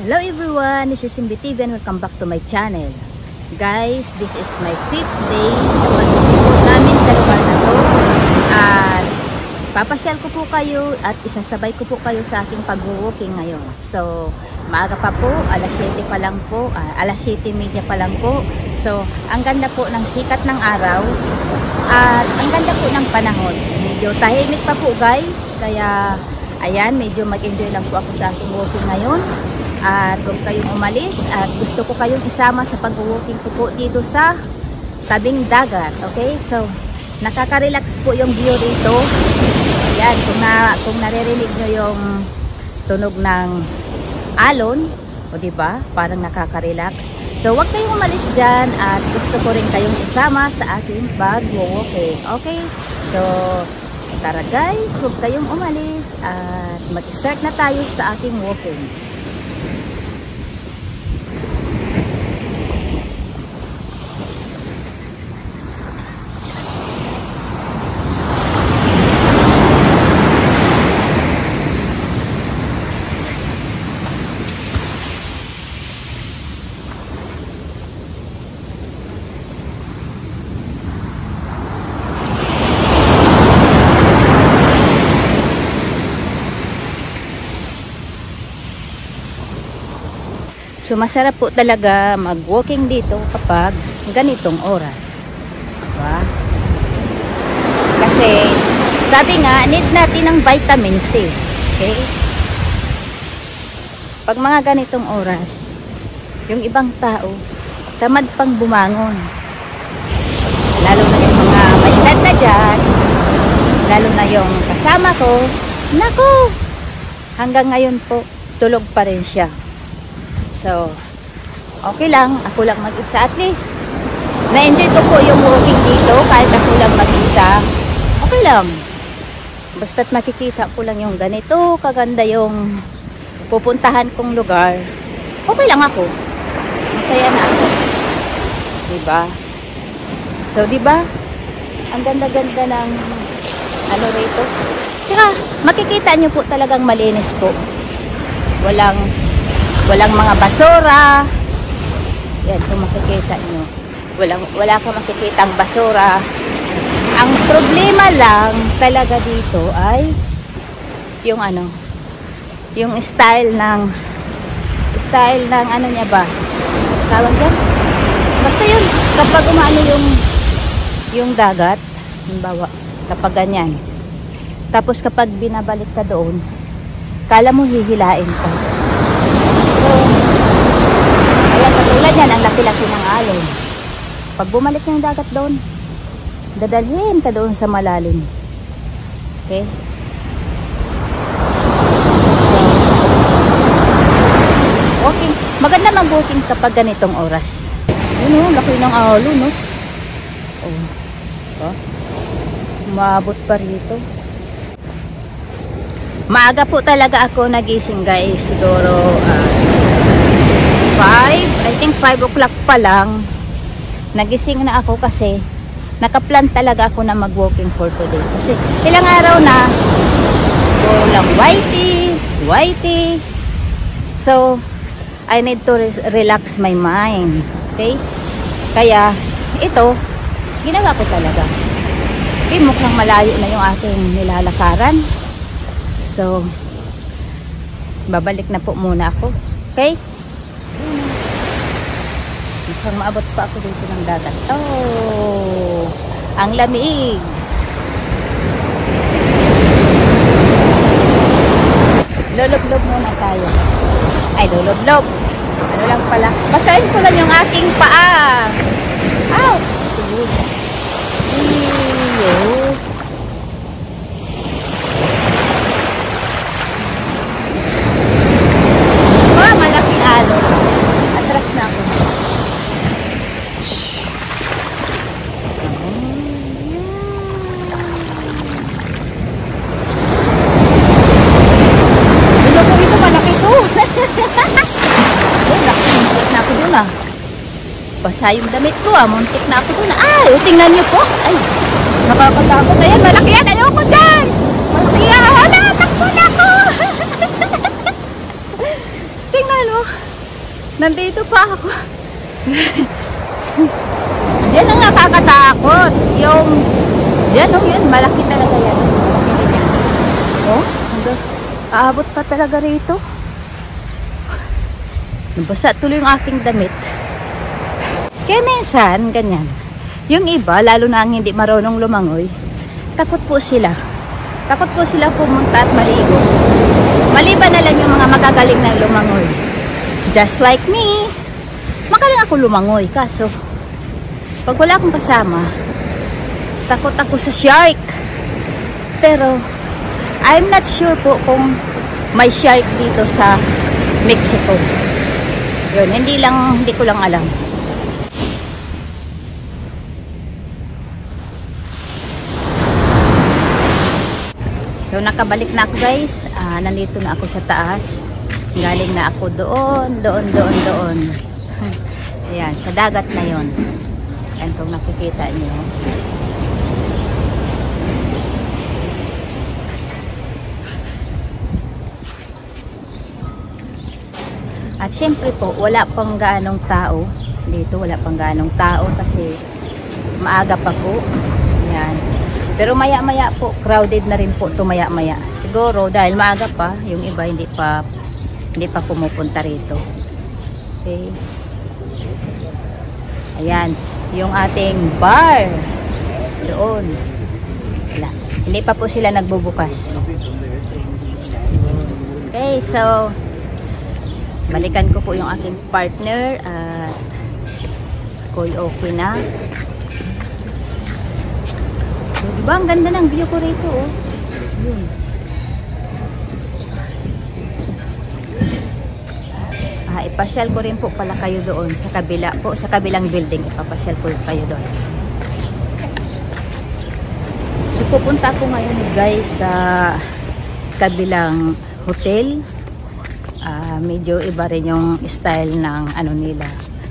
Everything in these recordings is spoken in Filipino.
Hello everyone, this is Simbi TV and welcome back to my channel. Guys, this is my 5th day sa pag-ikot namin sa lugar na to. At papasyal ko po kayo at isasabay ko po kayo sa aking pag-walking ngayon. So, maaga pa po, alas 7 pa lang po, alas 7:30 pa lang po. So, ang ganda po ng sikat ng araw at ang ganda po ng panahon. Medyo tahimik pa po guys, kaya ayan, medyo mag-enjoy lang po ako sa aking walking ngayon. At huwag kayong umalis at gusto ko kayong isama sa pag-walking ko po dito sa tabing dagat. Okay? So, nakaka-relax po yung view dito. Ayan, kung naririnig nyo yung tunog ng alon, o diba? Parang nakaka-relax. So, huwag kayong umalis dyan at gusto ko rin kayong isama sa aking pag-walking. Okay? So, tara guys, huwag kayong umalis at mag-start na tayo sa aking walking. So, masarap po talaga mag-walking dito kapag ganitong oras. Diba? Kasi, sabi nga, need natin ng vitamin C. Okay? Pag mga ganitong oras, yung ibang tao, tamad pang bumangon. Lalo na yung mga may edad na dyan, lalo na yung kasama ko, naku! Hanggang ngayon po, tulog pa rin siya. So, okay lang. Ako lang mag-isa at least. Na-enjoy ko po yung walking dito kahit ako lang mag-isa. Okay lang. Basta't makikita ko lang yung ganito. Kaganda yung pupuntahan kong lugar. Okay lang ako. Masaya na ako. Diba? So, diba? Ang ganda-ganda ng ano rito. Tsaka, makikita nyo po talagang malinis po. Walang mga basura. Yan, kung makikita nyo. Wala ka makikitang basura. Ang problema lang talaga dito ay yung ano, yung style ng ano niya ba? Tawag yan? Basta yun, kapag umaano yung dagat, halimbawa, kapag ganyan. Tapos kapag binabalik ka doon, kala mo hihilain ka. So, ayan, katulad yan, ang laki-laki ng alon. Pag bumalik ng dagat doon, dadalhin ka doon sa malalim. Okay? So, walking. Maganda mag-walking kapag ganitong oras. Yun o, laki ng alon, no? Oh. Oh. Maabot pa rito. Maaga po talaga ako nagising guys. Siguro 5 o'clock pa lang. Nagising na ako kasi nakaplan talaga ako na mag-walking for today. Kasi ilang araw na walang whitey. So, I need to relax my mind. Okay? Kaya, ito, ginawa ko talaga. Okay, mukhang malayo na yung aking nilalakaran. So, babalik na po muna ako. Okay? Mukhang maabot pa ako dito ng dagat. Oh! Ang lamig! Luloblob muna tayo. Ay, luloblob. Ano lang pala. Basahin ko lang yung aking paa. Ow! Iyo! Atras na ako. Dito ko ito, malaki to. Muntik na ako dun ah. Basa yung damit ko ah. Muntik na ako dun ah. Ay, tingnan nyo po. Ay, nakakatakot. Ayan, malaki yan. Ayoko dyan. Malaki yan. Wala, takbo na ako. Ayan, oh. Nandito pa ako. Yan ang nakakatakot. Yung, yan, oh, yan. Malaki talaga yan. Malaki din yan. Oh, hanggang, aabot pa talaga rito. Nabasa tuloy yung aking damit. Kaya minsan, ganyan. Yung iba, lalo na ang hindi marunong lumangoy, takot po sila. Takot po sila pumunta at maligo. Maliban na lang yung mga magagaling na lumangoy. Just like me. Magaling ako lumangoy. Kaso, pag wala akong kasama, takot ako sa shark. Pero, I'm not sure po kung may shark dito sa Mexico. Yun, hindi ko lang alam. So, nakabalik na ako guys. Nandito na ako sa taas. Galing na ako doon. Ayan, sa dagat na yon. Ayan kung nakikita niyo. At syempre po, wala pang gaanong tao. Dito, wala pang gaanong tao kasi maaga pa po. Ayan. Pero maya-maya po, crowded na rin po ito maya-maya. Siguro dahil maaga pa, yung iba hindi pa pumupunta rito. Okay. Ayan, yung ating bar. Doon. Wala. Hindi pa po sila nagbubukas. Okay, so balikan ko po yung aking partner at ako'y okay na. So, diba ang ganda ng view ko rito, oh. Yun. Ipasyal ko rin po pala kayo doon sa kabila po, sa kabilang building. Ipapasyal ko kayo doon. So, pupunta ko ngayon guys sa kabilang hotel. Medyo iba rin yung style ng ano nila,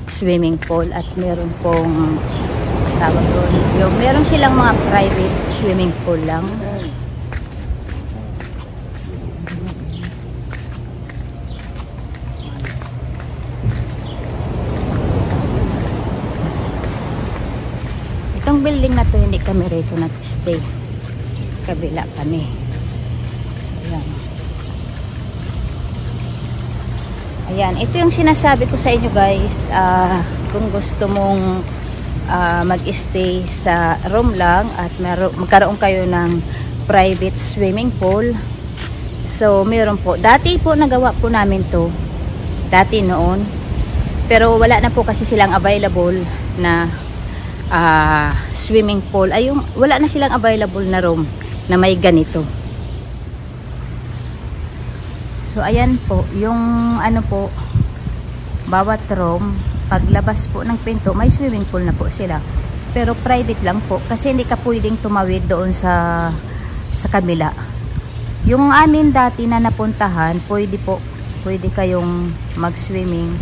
swimming pool, at meron pong tawag doon, yung meron silang mga private swimming pool lang. Itong building na to, hindi kami rito nag-stay. Kabila kami. So, ayan. Ayan, ito yung sinasabi ko sa inyo guys. Kung gusto mong mag-stay sa room lang at magkaroon kayo ng private swimming pool. So, meron po. Dati po nagawa po namin to. Dati noon. Pero wala na po kasi silang available na swimming pool. Ay, wala na silang available na room na may ganito. So, ayan po. Yung ano po, bawat room, paglabas po ng pinto, may swimming pool na po sila. Pero private lang po. Kasi hindi ka pwedeng tumawid doon sa kabila. Yung amin dati na napuntahan, pwede kayong mag-swimming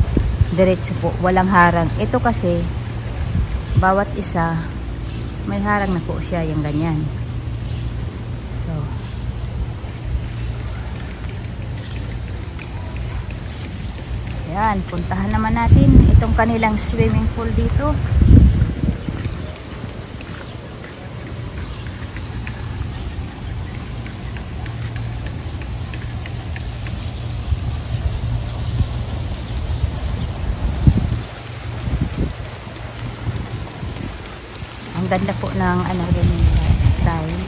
diretso po. Walang harang. Ito kasi, bawat isa, may harang na po siya. Yung ganyan. So, ayan, puntahan naman natin itong kanilang swimming pool dito. Ang ganda po ng ano rin style.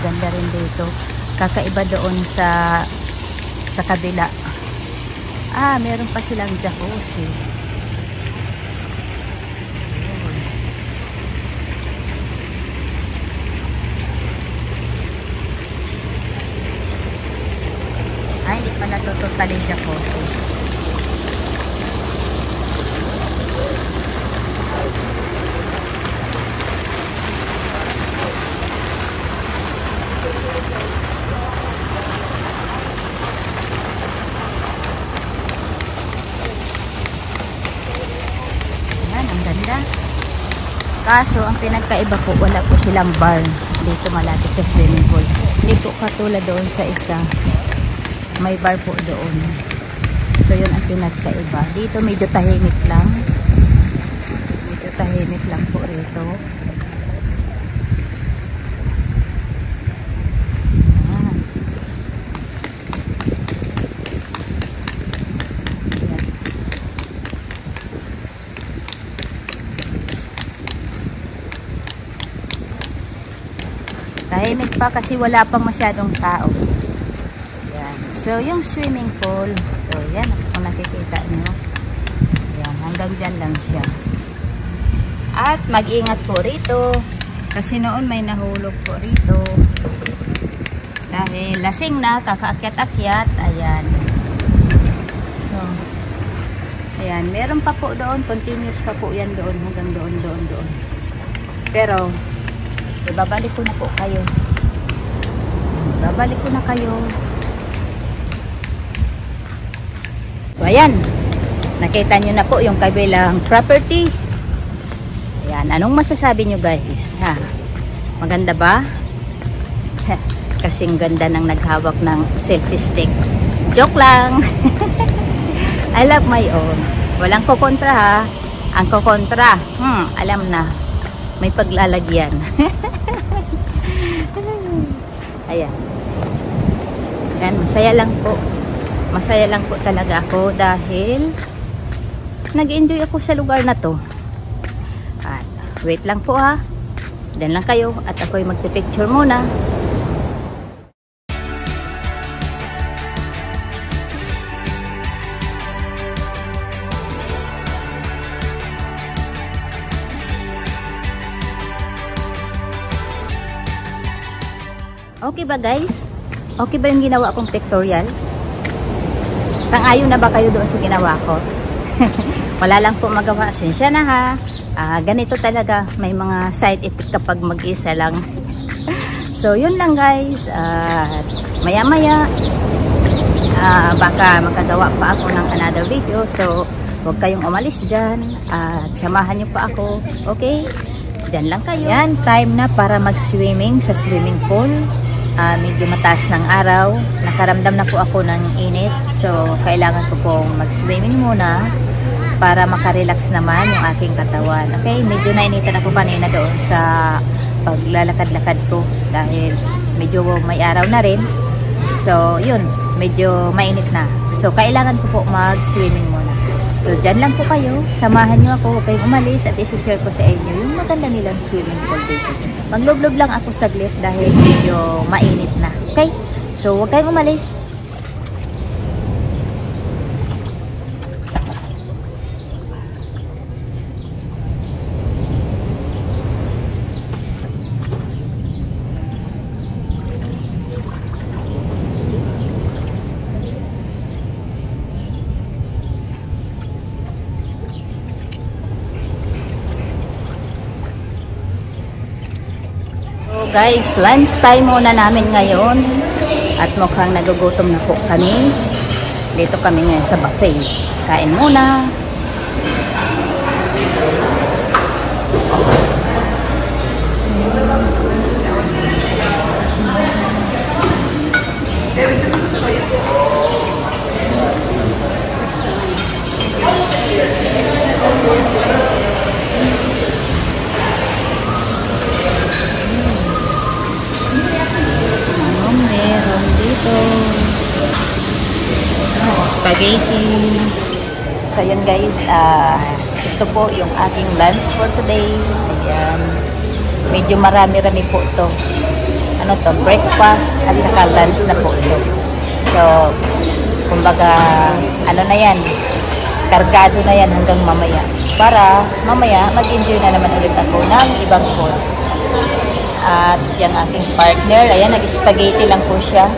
Maganda rin dito. Kakaiba doon sa kabila. Meron pa silang jacuzzi. Hindi pa natutotally jacuzzi. Kaso, ang pinagkaiba po, wala po silang bar dito malapit sa swimming pool. Hindi po katulad doon sa isa. May bar po doon. So, yun ang pinagkaiba. Dito medyo tahimik lang. Medyo tahimik lang po rito. Tahimik pa kasi wala pang masyadong tao. Yan. So, yung swimming pool. So, yan. Kung nakikita nyo. Yan. Hanggang dyan lang siya. At mag-ingat po rito. Kasi noon may nahulog po rito. Dahil lasing na, kakaakyat-akyat. Ayan. So, ayan. Meron pa po doon. Continuous pa po yan doon. Hanggang doon. Pero, babalik ko na po kayo. Babalik ko na kayo. So, ayan. Nakita nyo na po yung kabilang property. Ayan. Anong masasabi nyo guys? Ha? Maganda ba? Kasing ganda ng naghawak ng selfie stick. Joke lang. I love my own. Walang kukontra ha. Ang kukontra, alam na. May paglalagyan. Ayan. Ayan, masaya lang po. Masaya lang po talaga ako dahil nag-enjoy ako sa lugar na to. At wait lang po ha. Diyan lang kayo at ako'y magpipicture muna. Okay ba guys? Okay ba yung ginawa kong pictorial? Sang-ayon na ba kayo doon sa ginawa ko? Wala lang po magawa. Sensya na ha. Ganito talaga. May mga side effect kapag mag-isa lang. So yun lang guys. Maya-maya baka magkagawa pa ako ng another video. So huwag kayong umalis dyan. At samahan nyo pa ako. Okay? Dyan lang kayo. Yan, time na para mag-swimming sa swimming pool. Medyo mataas ng araw. Nakaramdam na po ako ng init. So, kailangan ko pong mag-swimming muna para makarelax naman yung aking katawan. Okay? Medyo nainitan ako kanina doon sa paglalakad-lakad ko dahil medyo may araw na rin. So, yun. Medyo mainit na. So, kailangan ko po mag-swimming muna. So, dyan lang po kayo. Samahan nyo ako. Huwag kayong umalis at isi-share ko sa inyo yung maganda nilang swimming pool dito. Maglublob lang ako saglit dahil medyo mainit na. Okay? So, huwag kayong umalis. Guys, lunch time muna namin ngayon at mukhang nagugutom na po kami. Dito kami ngayon sa buffet. Kain muna. Meron dito spaghetti. So yun guys, ito po yung aking lunch for today. Ayan, medyo marami-rami po to. Ano to, breakfast at saka lunch na po ito. So kumbaga ano na yan, kargado na yan hanggang mamaya, para mamaya mag-enjoy na naman ulit ako ng ibang food. At yung aking partner, ayan, nag-spaghetti lang po siya.